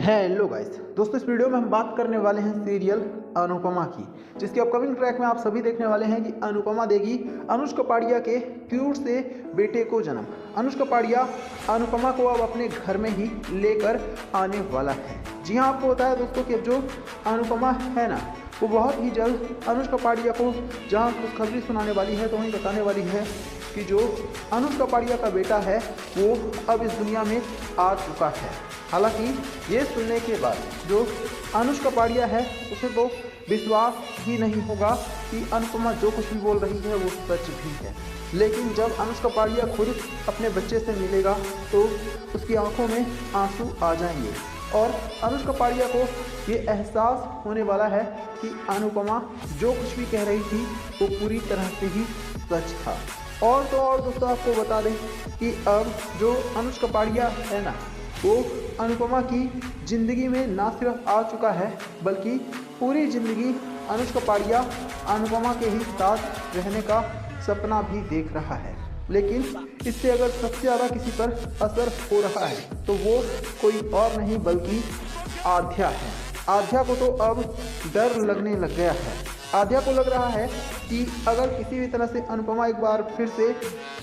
Hello guys दोस्तों, इस video में हम बात करने वाले हैं सीरियल अनुपमा की, जिसके अपकमिंग ट्रैक में आप सभी देखने वाले हैं कि अनुपमा देगी अनुष कपाड़िया के क्यूट से बेटे को जन्म। अनुष कपाड़िया अनुपमा को अब अपने घर में ही लेकर आने वाला है। जी हाँ, आपको बताया दोस्तों कि अब जो अनुपमा है ना, वो बहुत ही जल्द अनुष कपाड़िया को जहाँ खुशखबरी सुनाने वाली है तो वहीं बताने वाली है कि जो अनुष कपाड़िया का बेटा है वो अब इस दुनिया में आ चुका है। हालांकि ये सुनने के बाद जो अनुष कपाड़िया है उसे तो विश्वास ही नहीं होगा कि अनुपमा जो कुछ भी बोल रही है वो सच भी है। लेकिन जब अनुष कपाड़िया खुद अपने बच्चे से मिलेगा तो उसकी आंखों में आंसू आ जाएंगे और अनुष कपाड़िया को ये एहसास होने वाला है कि अनुपमा जो कुछ भी कह रही थी वो पूरी तरह से ही सच था। और तो और दोस्तों, आपको बता दें कि अब जो अनुष कपाड़िया है ना, वो अनुपमा की ज़िंदगी में ना सिर्फ आ चुका है बल्कि पूरी ज़िंदगी अनुष कपाड़िया अनुपमा के ही साथ रहने का सपना भी देख रहा है। लेकिन इससे अगर सबसे ज़्यादा किसी पर असर हो रहा है तो वो कोई और नहीं बल्कि आध्या है। आध्या को तो अब डर लगने लग गया है। आध्या को लग रहा है कि अगर किसी भी तरह से अनुपमा एक बार फिर से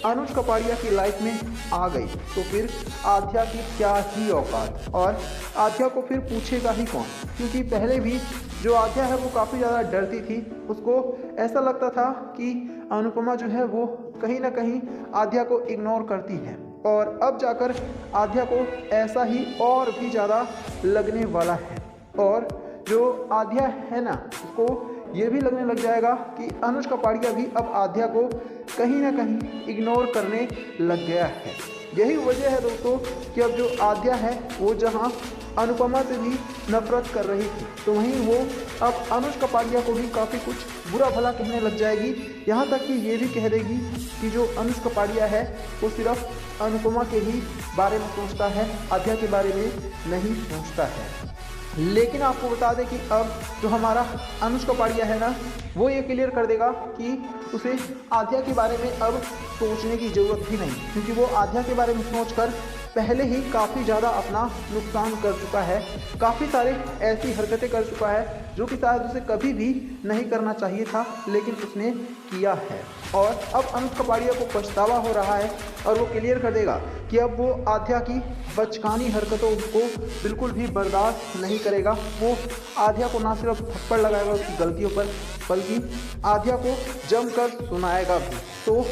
अनुष कपाड़िया की लाइफ में आ गई तो फिर आध्या की क्या ही औकात, और आध्या को फिर पूछेगा ही कौन। क्योंकि पहले भी जो आध्या है वो काफ़ी ज़्यादा डरती थी। उसको ऐसा लगता था कि अनुपमा जो है वो कहीं ना कहीं आध्या को इग्नोर करती है, और अब जाकर आध्या को ऐसा ही और भी ज़्यादा लगने वाला है। और जो आध्या है ना, उसको ये भी लगने लग जाएगा कि अनुष कपाड़िया भी अब आध्या को कहीं ना कहीं इग्नोर करने लग गया है। यही वजह है दोस्तों कि अब जो आध्या है वो जहां अनुपमा से भी नफरत कर रही थी तो वहीं वो अब अनुष कपाड़िया को भी काफ़ी कुछ बुरा भला कहने लग जाएगी। यहाँ तक कि ये भी कह देगी कि जो अनुष कपाड़िया है वो सिर्फ अनुपमा के ही बारे में सोचता है, आध्या के बारे में नहीं सोचता है। लेकिन आपको बता दें कि अब जो हमारा अनुष कपाड़िया है ना, वो ये क्लियर कर देगा कि उसे आध्या के बारे में अब सोचने की ज़रूरत ही नहीं, क्योंकि वो आध्या के बारे में सोचकर पहले ही काफ़ी ज़्यादा अपना नुकसान कर चुका है। काफ़ी सारे ऐसी हरकतें कर चुका है जो कि शायद उसे कभी भी नहीं करना चाहिए था, लेकिन उसने किया है। और अब अनुष कपाड़िया को पछतावा हो रहा है और वो क्लियर कर देगा कि अब वो आध्या की बचकानी हरकतों को बिल्कुल भी बर्दाश्त नहीं करेगा। वो आध्या को ना सिर्फ थप्पड़ लगाएगा उसकी गलतियों पर, बल्कि आध्या को जमकर सुनाएगा भी। तो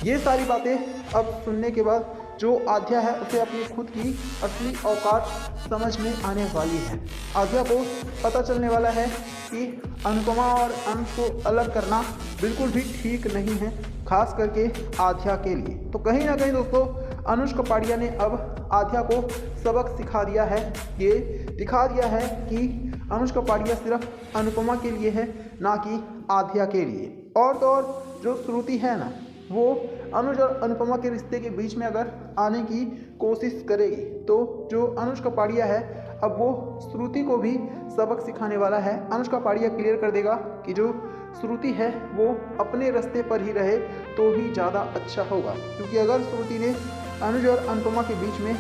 ये सारी बातें अब सुनने के बाद जो आध्या है उसे अपनी खुद की असली औकात समझ में आने वाली है। आध्या को पता चलने वाला है कि अनुपमा और अनुष को अलग करना बिल्कुल भी ठीक नहीं है, खास करके आध्या के लिए। तो कहीं ना कहीं दोस्तों, अनुष कपाड़िया ने अब आध्या को सबक सिखा दिया है। ये दिखा दिया है कि अनुष कपाड़िया सिर्फ अनुपमा के लिए है, ना कि आध्या के लिए। और तो और जो श्रुति है ना, वो अनुज और अनुपमा के रिश्ते के बीच में अगर आने की कोशिश करेगी तो जो अनुष कपाड़िया है अब वो श्रुति को भी सबक सिखाने वाला है। अनुष कपाड़िया क्लियर कर देगा कि जो श्रुति है वो अपने रास्ते पर ही रहे तो ही ज़्यादा अच्छा होगा, क्योंकि अगर श्रुति ने अनुज और अनुपमा के बीच में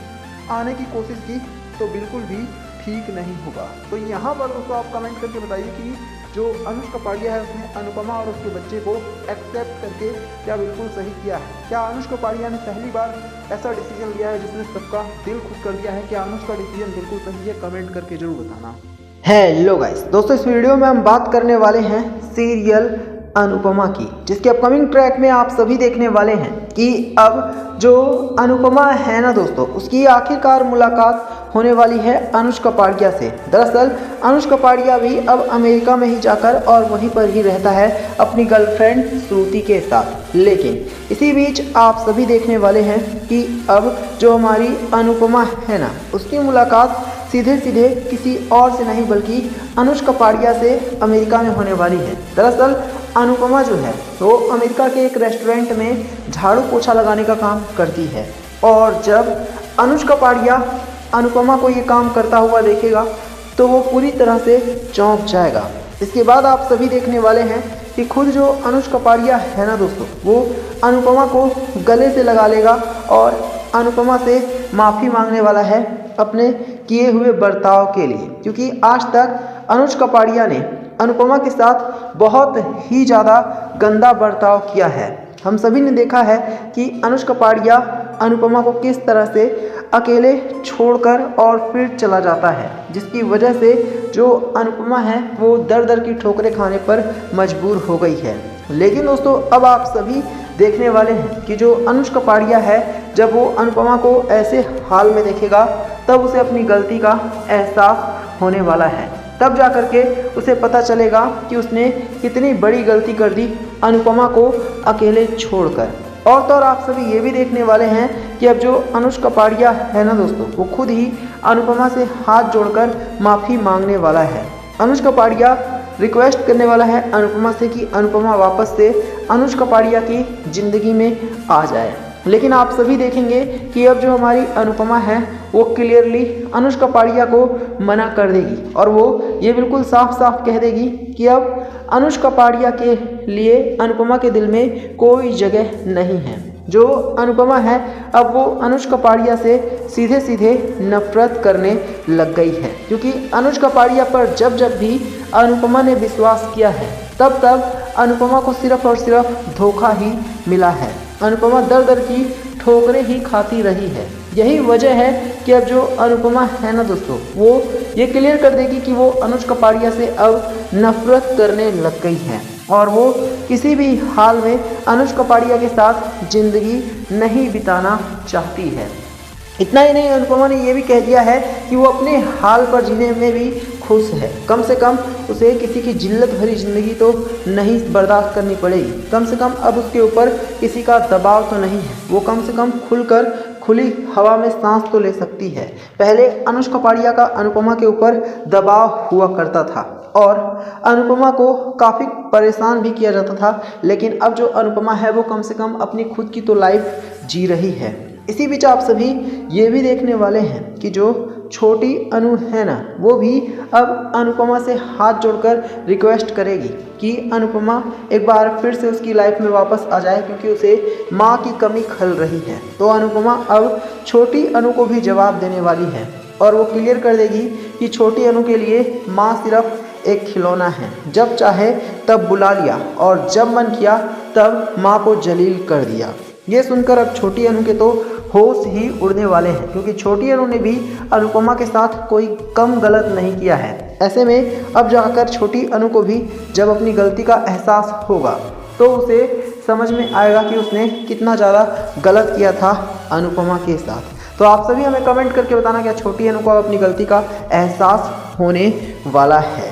आने की कोशिश की तो बिल्कुल भी ठीक नहीं होगा। तो यहाँ पर दोस्तों आप कमेंट करके बताइए कि जो अनुष कपाड़िया है उसने अनुपमा और उसके बच्चे को एक्सेप्ट करके क्या बिल्कुल सही किया है? क्या अनुष कपाड़िया ने पहली बार ऐसा डिसीजन लिया है जिसने सबका दिल खुश कर दिया है? क्या अनुष का डिसीजन बिल्कुल सही है? कमेंट करके जरूर बताना। हेलो गाइस दोस्तों, इस वीडियो में हम बात करने वाले हैं सीरियल अनुपमा की, जिसके अपकमिंग ट्रैक में आप सभी देखने वाले हैं कि अब जो अनुपमा है ना दोस्तों, उसकी आखिरकार मुलाकात होने वाली है अनुष कपाड़िया से। दरअसल अनुष कपाड़िया भी अब अमेरिका में ही जाकर और वहीं पर ही रहता है अपनी गर्लफ्रेंड श्रुति के साथ। लेकिन इसी बीच आप सभी देखने वाले हैं कि अब जो हमारी अनुपमा है ना, उसकी मुलाकात सीधे सीधे किसी और से नहीं बल्कि अनुष कपाड़िया से अमेरिका में होने वाली है। दरअसल अनुपमा जो है वो अमेरिका के एक रेस्टोरेंट में झाड़ू पोछा लगाने का काम करती है, और जब अनुष कपाड़िया अनुपमा को ये काम करता हुआ देखेगा तो वो पूरी तरह से चौंक जाएगा। इसके बाद आप सभी देखने वाले हैं कि खुद जो अनुष कपाड़िया है ना दोस्तों, वो अनुपमा को गले से लगा लेगा और अनुपमा से माफ़ी मांगने वाला है अपने किए हुए बर्ताव के लिए, क्योंकि आज तक अनुज कपाड़िया ने अनुपमा के साथ बहुत ही ज़्यादा गंदा बर्ताव किया है। हम सभी ने देखा है कि अनुज कपाड़िया अनुपमा को किस तरह से अकेले छोड़कर और फिर चला जाता है, जिसकी वजह से जो अनुपमा है वो दर दर की ठोकरें खाने पर मजबूर हो गई है। लेकिन दोस्तों अब आप सभी देखने वाले हैं कि जो अनुज कपाड़िया है, जब वो अनुपमा को ऐसे हाल में देखेगा तब उसे अपनी गलती का एहसास होने वाला है। तब जा कर के उसे पता चलेगा कि उसने कितनी बड़ी गलती कर दी अनुपमा को अकेले छोड़कर। और तो और आप सभी ये भी देखने वाले हैं कि अब जो अनुज कपाड़िया है ना दोस्तों, वो खुद ही अनुपमा से हाथ जोड़कर माफ़ी मांगने वाला है। अनुज कपाड़िया रिक्वेस्ट करने वाला है अनुपमा से कि अनुपमा वापस से अनुज कपाड़िया की ज़िंदगी में आ जाए। लेकिन आप सभी देखेंगे कि अब जो हमारी अनुपमा है वो क्लियरली अनुज कपाड़िया को मना कर देगी और वो ये बिल्कुल साफ साफ कह देगी कि अब अनुज कपाड़िया के लिए अनुपमा के दिल में कोई जगह नहीं है। जो अनुपमा है अब वो अनुज कपाड़िया से सीधे सीधे नफरत करने लग गई है, क्योंकि अनुज कपाड़िया पर जब जब भी अनुपमा ने विश्वास किया है तब तब अनुपमा को सिर्फ और सिर्फ धोखा ही मिला है। अनुपमा दर दर की ठोकरें ही खाती रही है। यही वजह है कि अब जो अनुपमा है ना दोस्तों, वो ये क्लियर कर देगी कि वो अनुज कपाड़िया से अब नफरत करने लग गई है और वो किसी भी हाल में अनुज कपाड़िया के साथ ज़िंदगी नहीं बिताना चाहती है। इतना ही नहीं, अनुपमा ने ये भी कह दिया है कि वो अपने हाल पर जीने में भी खुश है। कम से कम उसे किसी की जिल्लत भरी ज़िंदगी तो नहीं बर्दाश्त करनी पड़ेगी। कम से कम अब उसके ऊपर किसी का दबाव तो नहीं है। वो कम से कम खुलकर खुली हवा में सांस तो ले सकती है। पहले अनुज कपाड़िया का अनुपमा के ऊपर दबाव हुआ करता था और अनुपमा को काफ़ी परेशान भी किया जाता था, लेकिन अब जो अनुपमा है वो कम से कम अपनी खुद की तो लाइफ जी रही है। इसी बीच आप सभी ये भी देखने वाले हैं कि जो छोटी अनु है ना, वो भी अब अनुपमा से हाथ जोड़कर रिक्वेस्ट करेगी कि अनुपमा एक बार फिर से उसकी लाइफ में वापस आ जाए, क्योंकि उसे माँ की कमी खल रही है। तो अनुपमा अब छोटी अनु को भी जवाब देने वाली है और वो क्लियर कर देगी कि छोटी अनु के लिए माँ सिर्फ एक खिलौना है। जब चाहे तब बुला लिया और जब मन किया तब माँ को जलील कर दिया। ये सुनकर अब छोटी अनु के तो होश ही उड़ने वाले हैं, क्योंकि छोटी अनु ने भी अनुपमा के साथ कोई कम गलत नहीं किया है। ऐसे में अब जाकर छोटी अनु को भी जब अपनी गलती का एहसास होगा तो उसे समझ में आएगा कि उसने कितना ज़्यादा गलत किया था अनुपमा के साथ। तो आप सभी हमें कमेंट करके बताना क्या छोटी अनु को अपनी गलती का एहसास होने वाला है।